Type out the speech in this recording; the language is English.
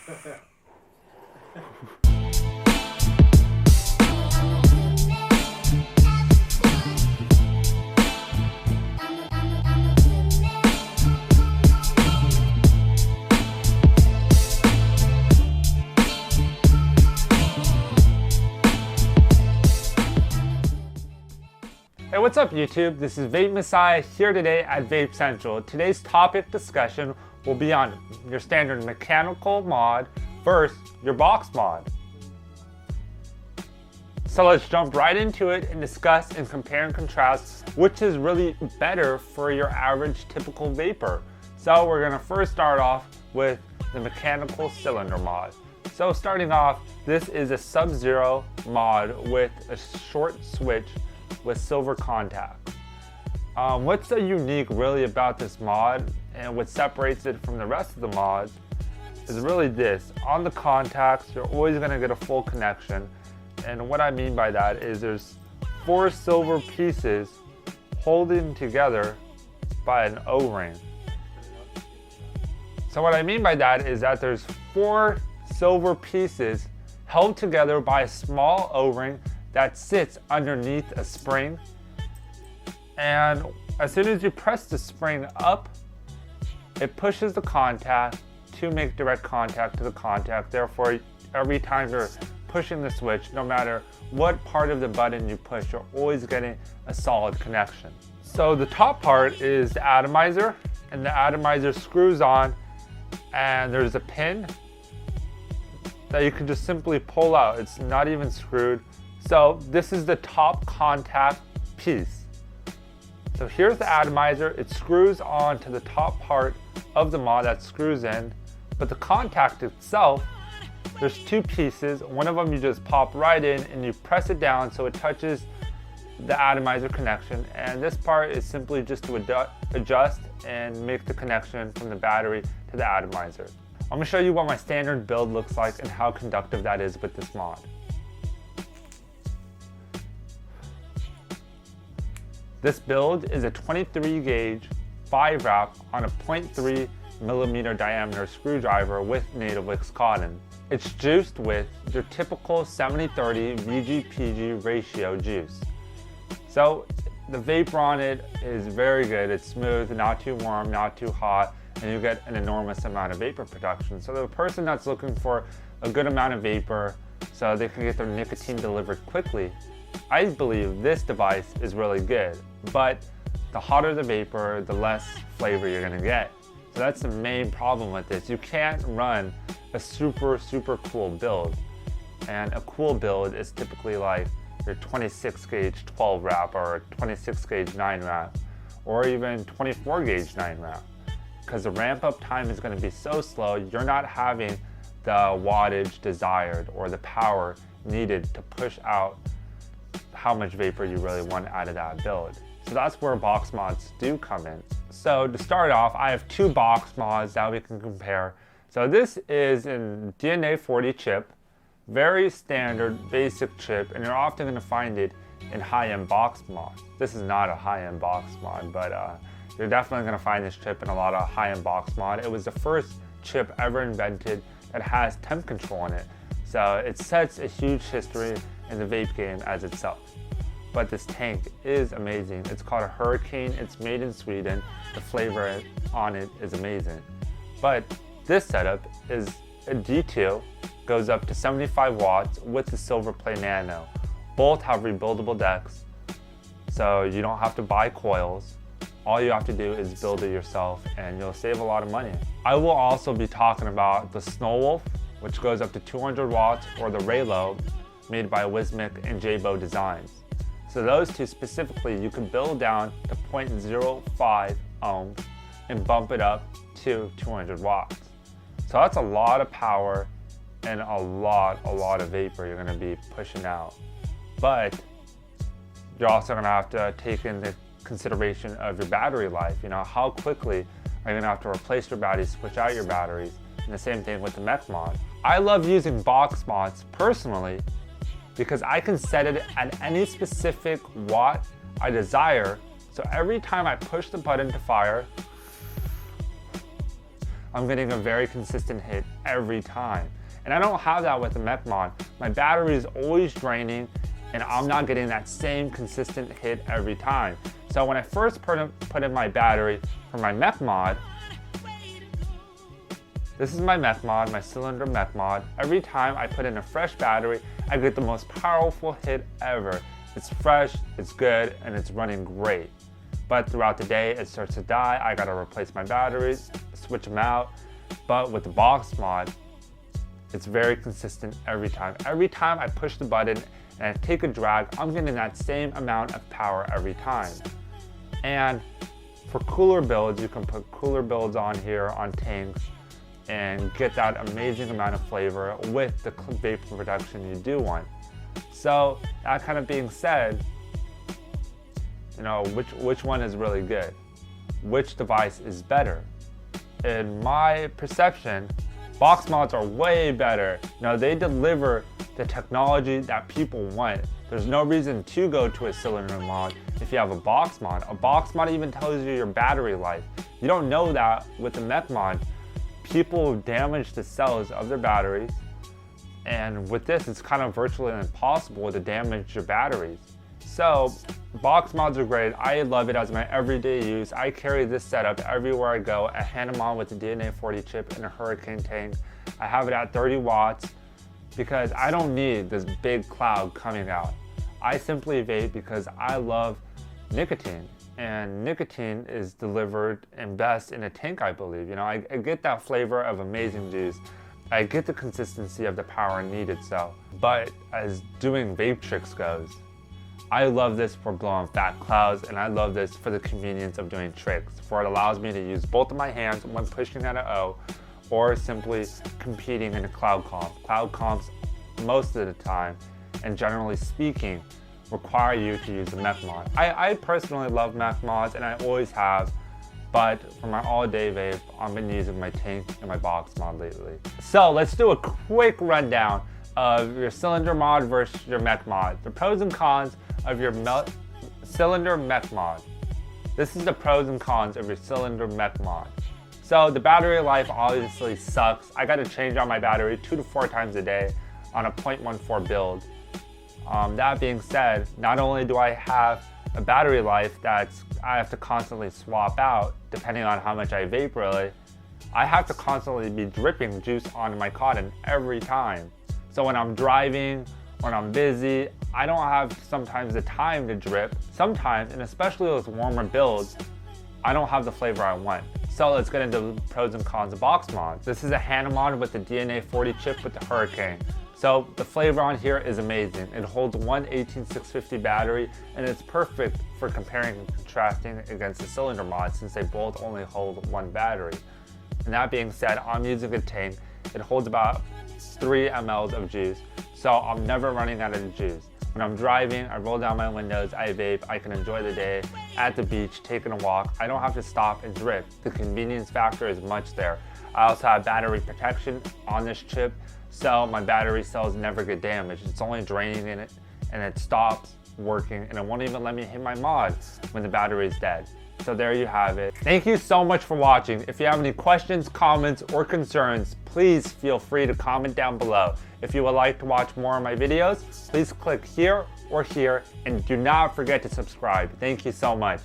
Hey, what's up YouTube? This is Vape Messiah here today at Vape Central. Today's topic discussion will be on your standard mechanical mod versus your box mod. So let's jump right into it and discuss and compare and contrast which is really better for your average typical vapor. So we're gonna first start off with the mechanical cylinder mod. So starting off, this is a Sub-Zero mod with a short switch with silver contacts. What's so unique really about this mod and what separates it from the rest of the mods is really this. On the contacts, you're always going to get a full connection, and what I mean by that is there's 4 silver pieces holding together by an O-ring. So what I mean by that is that there's 4 silver pieces held together by a small O-ring that sits underneath a spring, and as soon as you press the spring up, it pushes the contact to make direct contact to the contact. Therefore, every time you're pushing the switch, no matter what part of the button you push, you're always getting a solid connection. So the top part is the atomizer, and the atomizer screws on, and there's a pin that you can just simply pull out. It's not even screwed. So this is the top contact piece. So here's the atomizer. It screws on to the top part of the mod that screws in, but the contact itself, there's 2 pieces. One of them you just pop right in and you press it down so it touches the atomizer connection, and this part is simply just to adjust and make the connection from the battery to the atomizer. I'm gonna show you what my standard build looks like and how conductive that is with this mod. This build is a 23 gauge 5 wrap on a 0.3 millimeter diameter screwdriver with native wicks cotton. It's juiced with your typical 70-30 VG-PG ratio juice. So the vapor on it is very good. It's smooth, not too warm, not too hot, and you get an enormous amount of vapor production. So the person that's looking for a good amount of vapor so they can get their nicotine delivered quickly, I believe this device is really good, but the hotter the vapor, the less flavor you're gonna get. So that's the main problem with this. You can't run a super cool build, and a cool build is typically like your 26 gauge 12 wrap or 26 gauge 9 wrap or even 24 gauge 9 wrap, because the ramp up time is gonna be so slow, you're not having the wattage desired or the power needed to push out how much vapor you really want out of that build. So that's where box mods do come in. So to start off, I have 2 box mods that we can compare. So this is a DNA 40 chip, very standard basic chip, and you're often going to find it in high-end box mods. This is not a high-end box mod, but you're definitely going to find this chip in a lot of high-end box mod. It was the first chip ever invented that has temp control in it. So it sets a huge history in the vape game as itself. But this tank is amazing. It's called a Hurricane. It's made in Sweden. The flavor on it is amazing. But this setup is a D2, goes up to 75 watts with the Silver Play Nano. Both have rebuildable decks, so you don't have to buy coils. All you have to do is build it yourself and you'll save a lot of money. I will also be talking about the Snow Wolf, which goes up to 200 watts, or the Raylo, made by Wismic and Jabo Designs. So those 2 specifically, you can build down to 0.05 ohms and bump it up to 200 watts. So that's a lot of power and a lot of vapor you're gonna be pushing out. But you're also gonna have to take into consideration of your battery life. You know, how quickly are you gonna have to replace your batteries, switch out your batteries, and the same thing with the mech mod. I love using box mods personally because I can set it at any specific watt I desire. So every time I push the button to fire, I'm getting a very consistent hit every time. And I don't have that with the Mech Mod. My battery is always draining and I'm not getting that same consistent hit every time. So when I first put in my battery for my Mech Mod, this is my Mech Mod, my cylinder Mech Mod. Every time I put in a fresh battery, I get the most powerful hit ever. It's fresh, it's good, and it's running great. But throughout the day, it starts to die. I gotta replace my batteries, switch them out. But with the box mod, it's very consistent every time. Every time I push the button and I take a drag, I'm getting that same amount of power every time. And for cooler builds, you can put cooler builds on here on tanks and get that amazing amount of flavor with the vape production you do want. So that kind of being said, you know, which one is really good? Which device is better? In my perception, box mods are way better. You know, they deliver the technology that people want. There's no reason to go to a cylinder mod if you have a box mod. A box mod even tells you your battery life. You don't know that with the Mech mod. People damage the cells of their batteries, and with this, it's kind of virtually impossible to damage your batteries. So, box mods are great. I love it as my everyday use. I carry this setup everywhere I go. I hand them on with the DNA 40 chip in a Hurricane tank. I have it at 30 watts because I don't need this big cloud coming out. I simply vape because I love nicotine. And nicotine is delivered and best in a tank, I believe. You know, I get that flavor of amazing juice. I get the consistency of the power needed, so. But as doing vape tricks goes, I love this for blowing fat clouds, and I love this for the convenience of doing tricks, for it allows me to use both of my hands when pushing at an O, or simply competing in a cloud comp. Cloud comps, most of the time, and generally speaking, require you to use the Mech Mod. I personally love Mech Mods, and I always have, but for my all-day vape, I've been using my tank and my box mod lately. So let's do a quick rundown of your cylinder mod versus your Mech Mod. The pros and cons of your cylinder Mech Mod. This is the pros and cons of your cylinder Mech Mod. So the battery life obviously sucks. I gotta change out my battery 2 to 4 times a day on a 0.14 build. That being said, not only do I have a battery life that I have to constantly swap out depending on how much I vape really, I have to constantly be dripping juice onto my cotton every time. So when I'm driving, when I'm busy, I don't have sometimes the time to drip. Sometimes, and especially with warmer builds, I don't have the flavor I want. So let's get into the pros and cons of box mods. This is a hand mod with the DNA 40 chip with the Hurricane. So the flavor on here is amazing. It holds one 18650 battery, and it's perfect for comparing and contrasting against the cylinder mod since they both only hold one battery. And that being said, I'm using a tank. It holds about 3 mLs of juice, so I'm never running out of juice. When I'm driving, I roll down my windows, I vape, I can enjoy the day at the beach, taking a walk. I don't have to stop and drip. The convenience factor is much there. I also have battery protection on this chip, so my battery cells never get damaged. It's only draining in it, and it stops working, and it won't even let me hit my mod when the battery is dead. So there you have it. Thank you so much for watching. If you have any questions, comments, or concerns, please feel free to comment down below. If you would like to watch more of my videos, please click here or here, and do not forget to subscribe. Thank you so much.